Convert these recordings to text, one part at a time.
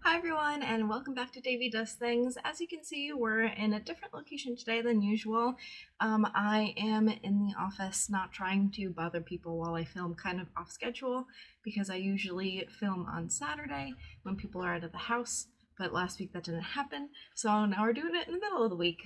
Hi everyone, and welcome back to Davey Does Things. As you can see, we're in a different location today than usual. I am in the office, not trying to bother people while I film, kind of off schedule, because I usually film on Saturday when people are out of the house, but last week that didn't happen, so now we're doing it in the middle of the week.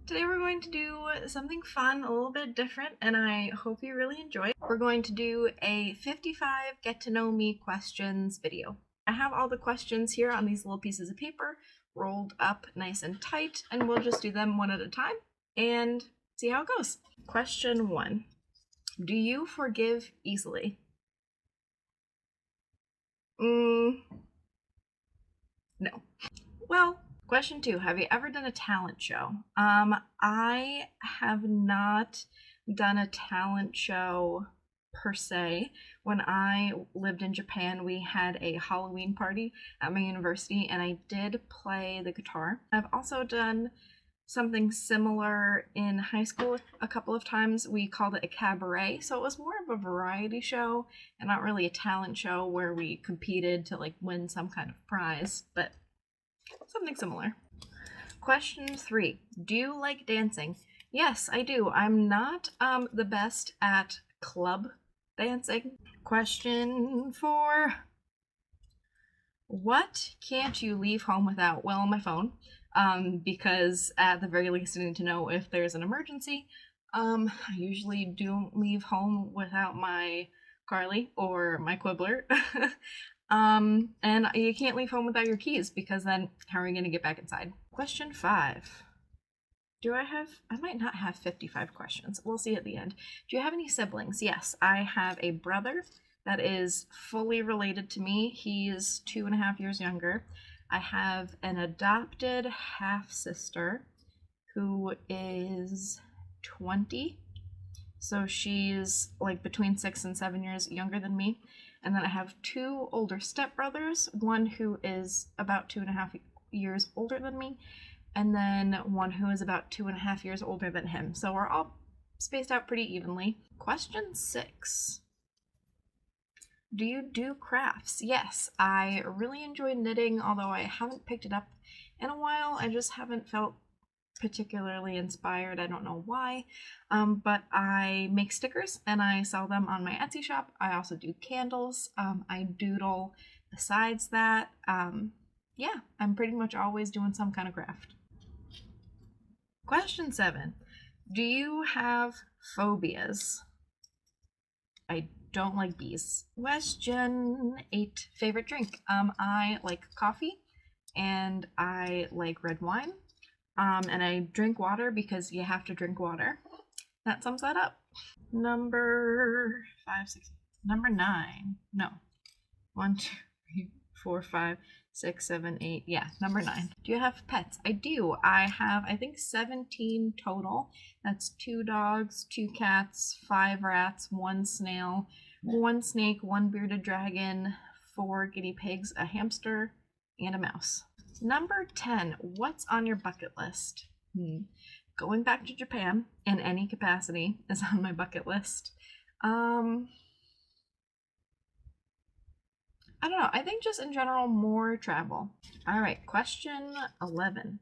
Today we're going to do something fun, a little bit different, and I hope you really enjoy it. We're going to do a 55 get to know me questions video. I have all the questions here on these little pieces of paper, rolled up nice and tight, and we'll just do them one at a time and see how it goes. Question 1. Do you forgive easily? No. Well, question 2, have you ever done a talent show? I have not done a talent show per se. When I lived in Japan, we had a Halloween party at my university and I did play the guitar. I've also done something similar in high school a couple of times. We called it a cabaret, so it was more of a variety show and not really a talent show where we competed to like win some kind of prize, but something similar. Question 3. Do you like dancing? Yes, I do. I'm not the best at club dancing. Question 4. What can't you leave home without? Well, my phone, because at the very least I need to know if there's an emergency. I usually don't leave home without my Carly or my Quibbler. And you can't leave home without your keys, because then how are you going to get back inside? Question 5. I might not have 55 questions. We'll see at the end. Do you have any siblings? Yes, I have a brother that is fully related to me. He's 2.5 years younger. I have an adopted half sister who is 20. So she's like between 6 and 7 years younger than me. And then I have 2 older stepbrothers, one who is about 2.5 years older than me, and then one who is about 2.5 years older than him. So we're all spaced out pretty evenly. Question 6. Do you do crafts? Yes, I really enjoy knitting, although I haven't picked it up in a while. I just haven't felt particularly inspired. I don't know why, but I make stickers and I sell them on my Etsy shop. I also do candles. I doodle besides that. Yeah, I'm pretty much always doing some kind of craft. Question 7. Do you have phobias? I don't like bees. Question 8. Favorite drink? I like coffee and I like red wine. And I drink water because you have to drink water. That sums that up. Number 5, 6, number 9. No. 1, 2, 3, 4, 5, 6, 7, 8. Yeah, number 9. Do you have pets? I do. I have, I think, 17 total. That's 2 dogs, 2 cats, 5 rats, 1 snail, 1 snake, 1 bearded dragon, 4 guinea pigs, a hamster, and a mouse. Number 10. What's on your bucket list? Going back to Japan in any capacity is on my bucket list. I don't know. I think just in general, more travel. All right, question 11.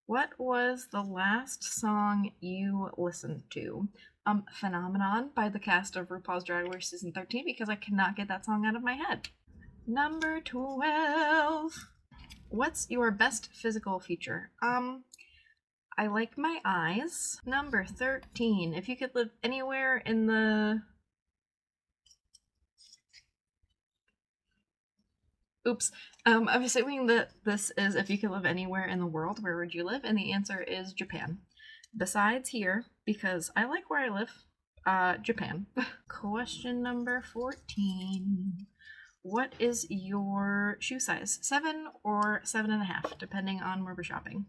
What was the last song you listened to? Phenomenon by the cast of RuPaul's Drag Race Season 13, because I cannot get that song out of my head. Number 12. What's your best physical feature? I like my eyes. Number 13. If you could live anywhere in the... Oops. I'm assuming that this is if you could live anywhere in the world, where would you live? And the answer is Japan. Besides here, because I like where I live, Japan. Question number 14. What is your shoe size? 7 or 7.5, depending on where we're shopping.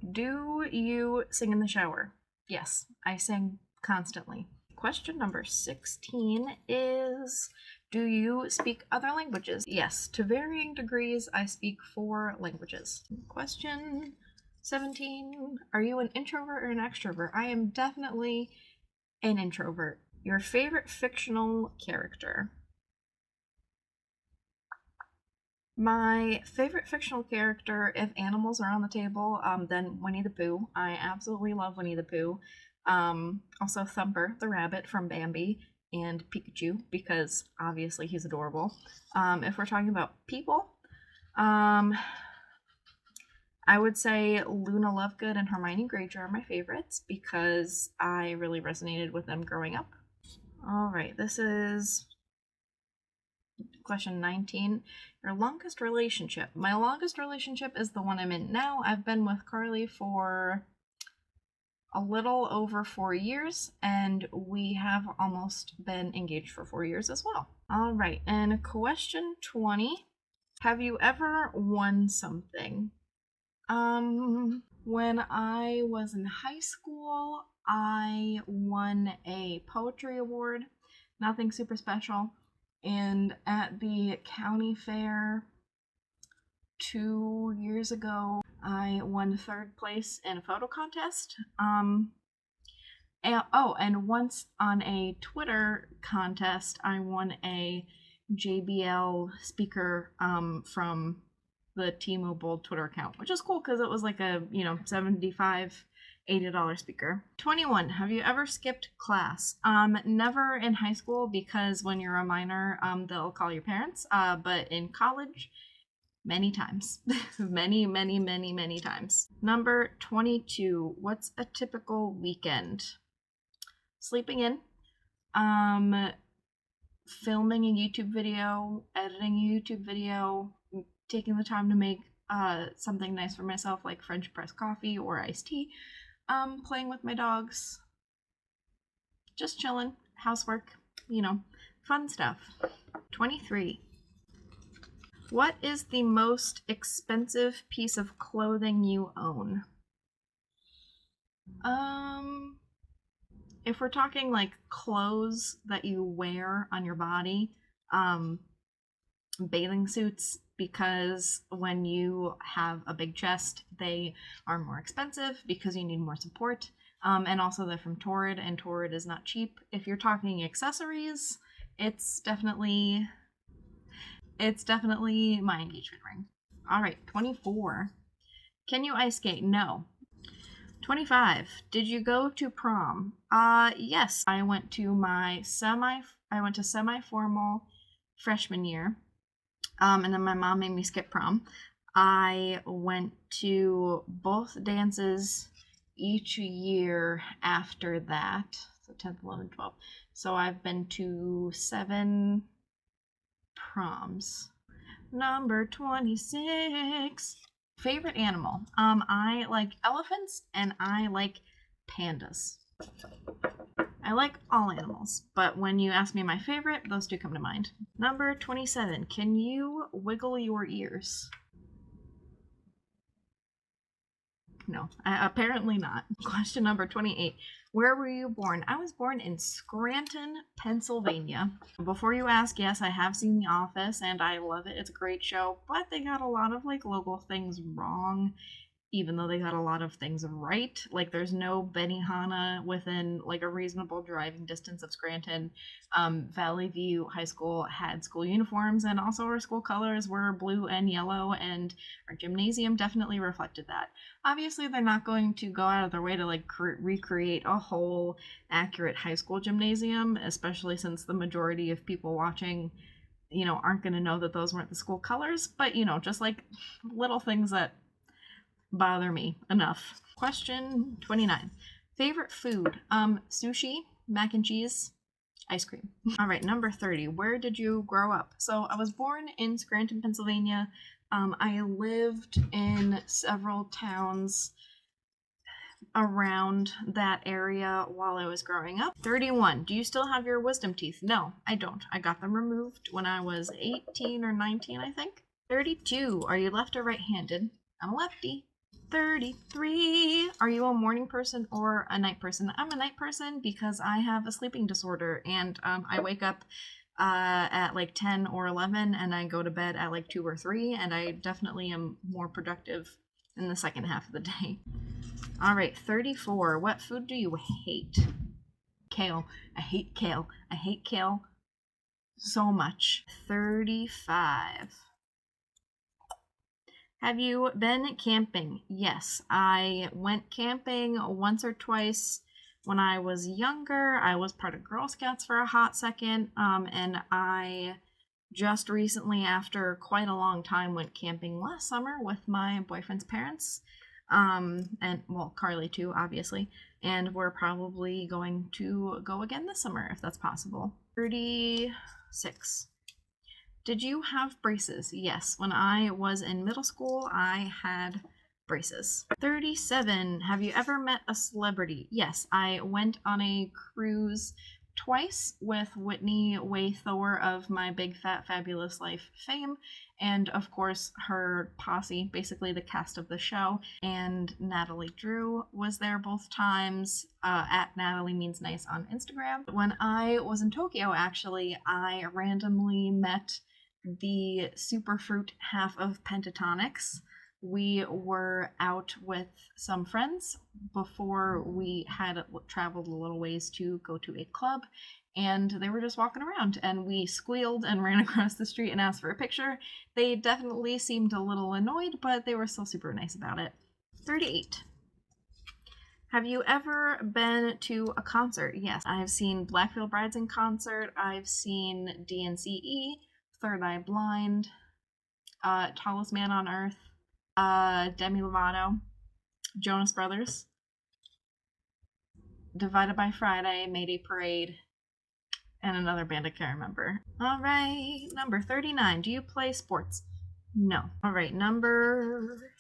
Do you sing in the shower? Yes, I sing constantly. Question number 16 is, do you speak other languages? Yes, to varying degrees, I speak 4 languages. Question 17, are you an introvert or an extrovert? I am definitely an introvert. Your favorite fictional character. My favorite fictional character, if animals are on the table, then Winnie the Pooh. I absolutely love Winnie the Pooh. Also Thumper the rabbit from Bambi, and Pikachu, because obviously he's adorable. If we're talking about people, um, I would say Luna Lovegood and Hermione Granger are my favorites because I really resonated with them growing up. All right, this is question 19. Your longest relationship. My longest relationship is the one I'm in now. I've been with Carly for a little over 4 years, and we have almost been engaged for 4 years as well. All right, and question 20. Have you ever won something? When I was in high school, I won a poetry award. Nothing super special. And at the county fair 2 years ago, I won third place in a photo contest. And once on a Twitter contest, I won a JBL speaker from the T-Mobile Twitter account, which is cool because it was like a, $75, $80 speaker. 21. Have you ever skipped class? Never in high school because when you're a minor, they'll call your parents. But in college, many times. many times. Number 22. What's a typical weekend? Sleeping in. Filming a YouTube video, editing a YouTube video, taking the time to make something nice for myself like French press coffee or iced tea, playing with my dogs, just chilling, housework, fun stuff. 23. What is the most expensive piece of clothing you own? If we're talking like clothes that you wear on your body, bathing suits, because when you have a big chest, they are more expensive because you need more support. And also they're from Torrid, and Torrid is not cheap. If you're talking accessories, it's definitely my engagement ring. All right, 24. Can you ice skate? No. 25. Did you go to prom? Yes. I went to semi-formal freshman year. And then my mom made me skip prom. I went to both dances each year after that. So 10th, 11th, 12th. So I've been to 7 proms. Number 26. Favorite animal. I like elephants and I like pandas. I like all animals, but when you ask me my favorite, those two come to mind. Number 27. Can you wiggle your ears? No, apparently not. Question number 28. Where were you born? I was born in Scranton, Pennsylvania. Before you ask, yes, I have seen The Office and I love it. It's a great show, but they got a lot of local things wrong, even though they got a lot of things right. Like there's no Benihana within a reasonable driving distance of Scranton. Valley View High School had school uniforms, and also our school colors were blue and yellow, and our gymnasium definitely reflected that. Obviously, they're not going to go out of their way to recreate a whole accurate high school gymnasium, especially since the majority of people watching aren't going to know that those weren't the school colors. But just little things that bother me enough. Question 29. Favorite food? Sushi, mac and cheese, ice cream. All right, number 30. Where did you grow up? So I was born in Scranton, Pennsylvania. I lived in several towns around that area while I was growing up. 31. Do you still have your wisdom teeth? No, I don't. I got them removed when I was 18 or 19, I think. 32. Are you left or right-handed? I'm a lefty. 33. Are you a morning person or a night person? I'm a night person because I have a sleeping disorder, and I wake up at 10 or 11 and I go to bed at 2 or 3, and I definitely am more productive in the second half of the day. All right, 34. What food do you hate? kale. I hate kale. I hate kale so much. 35. Have you been camping? Yes, I went camping once or twice when I was younger. I was part of Girl Scouts for a hot second, and I just recently, after quite a long time, went camping last summer with my boyfriend's parents, and well, Carly too, obviously, and we're probably going to go again this summer if that's possible. 36. Did you have braces? Yes. When I was in middle school, I had braces. 37. Have you ever met a celebrity? Yes. I went on a cruise twice with Whitney Waythor of My Big Fat Fabulous Life fame, and of course her posse, basically the cast of the show, and Natalie Drew was there both times, at Natalie Means Nice on Instagram. When I was in Tokyo, actually, I randomly met the Superfruit half of Pentatonix. We were out with some friends before we had traveled a little ways to go to a club, and they were just walking around, and we squealed and ran across the street and asked for a picture. They definitely seemed a little annoyed, but they were still super nice about it. 38. Have you ever been to a concert? Yes, I've seen Black Veil Brides in concert. I've seen DNCE, Third Eye Blind, Tallest Man on Earth, Demi Lovato, Jonas Brothers, Divided by Friday, Mayday Parade, and another band I can't remember. All right, number 39. Do you play sports? No. All right, number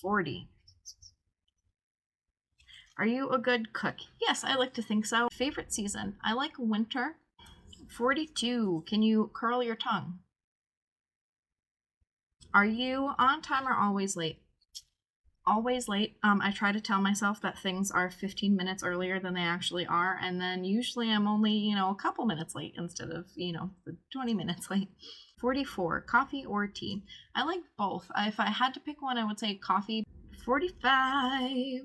40. Are you a good cook? Yes, I like to think so. Favorite season? I like winter. 42. Can you curl your tongue? Are you on time or always late? Always late. I try to tell myself that things are 15 minutes earlier than they actually are, and then usually I'm only, a couple minutes late instead of, 20 minutes late. 44. Coffee or tea? I like both. If I had to pick one, I would say coffee. 45.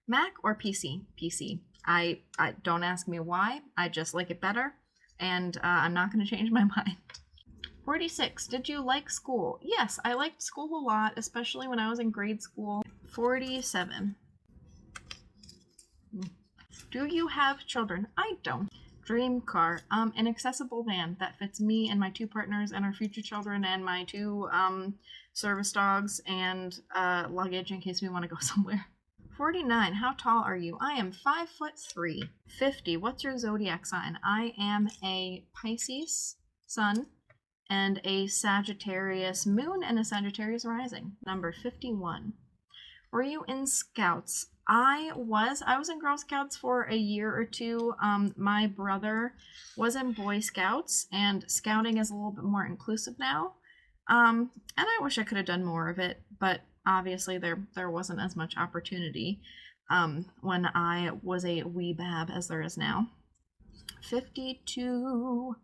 Mac or PC? PC. I don't ask me why. I just like it better, and I'm not going to change my mind. 46. Did you like school? Yes, I liked school a lot, especially when I was in grade school. 47. Do you have children? I don't. Dream car. An accessible van that fits me and my 2 partners and our future children and my 2 service dogs and luggage in case we want to go somewhere. 49. How tall are you? I am 5'3". 50. What's your zodiac sign? I am a Pisces sun and a Sagittarius moon and a Sagittarius rising. Number 51. Were you in Scouts? I was in Girl Scouts for a year or 2. My brother was in Boy Scouts, and Scouting is a little bit more inclusive now. And I wish I could have done more of it, but obviously there wasn't as much opportunity when I was a wee bab as there is now. 52.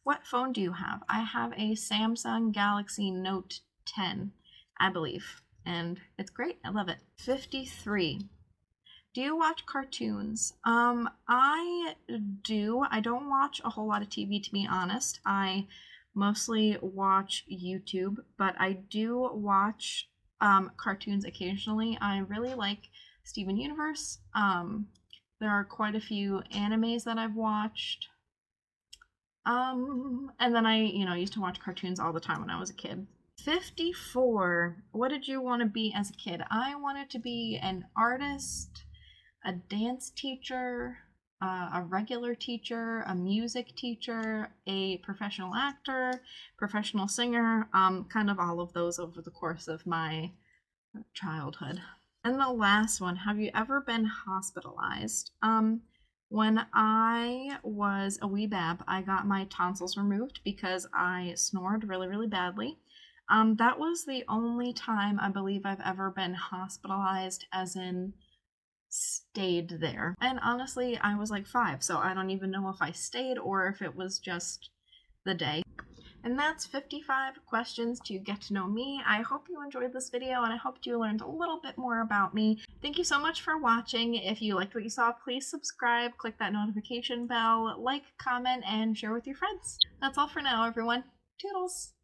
What phone do you have? I have a Samsung Galaxy Note 10, I believe, and it's great. I love it. 53. Do you watch cartoons? I do. I don't watch a whole lot of TV, to be honest. I mostly watch YouTube, but I do watch cartoons occasionally. I really like Steven Universe. There are quite a few animes that I've watched. And then I, used to watch cartoons all the time when I was a kid. 54. What did you want to be as a kid? I wanted to be an artist, a dance teacher, a regular teacher, a music teacher, a professional actor, professional singer, kind of all of those over the course of my childhood. And the last one, have you ever been hospitalized? When I was a wee bab, I got my tonsils removed because I snored really, really badly. That was the only time I believe I've ever been hospitalized, as in stayed there. And honestly, I was like 5, so I don't even know if I stayed or if it was just the day. And that's 55 questions to get to know me. I hope you enjoyed this video and I hope you learned a little bit more about me. Thank you so much for watching. If you liked what you saw, please subscribe, click that notification bell, like, comment, and share with your friends. That's all for now, everyone. Toodles!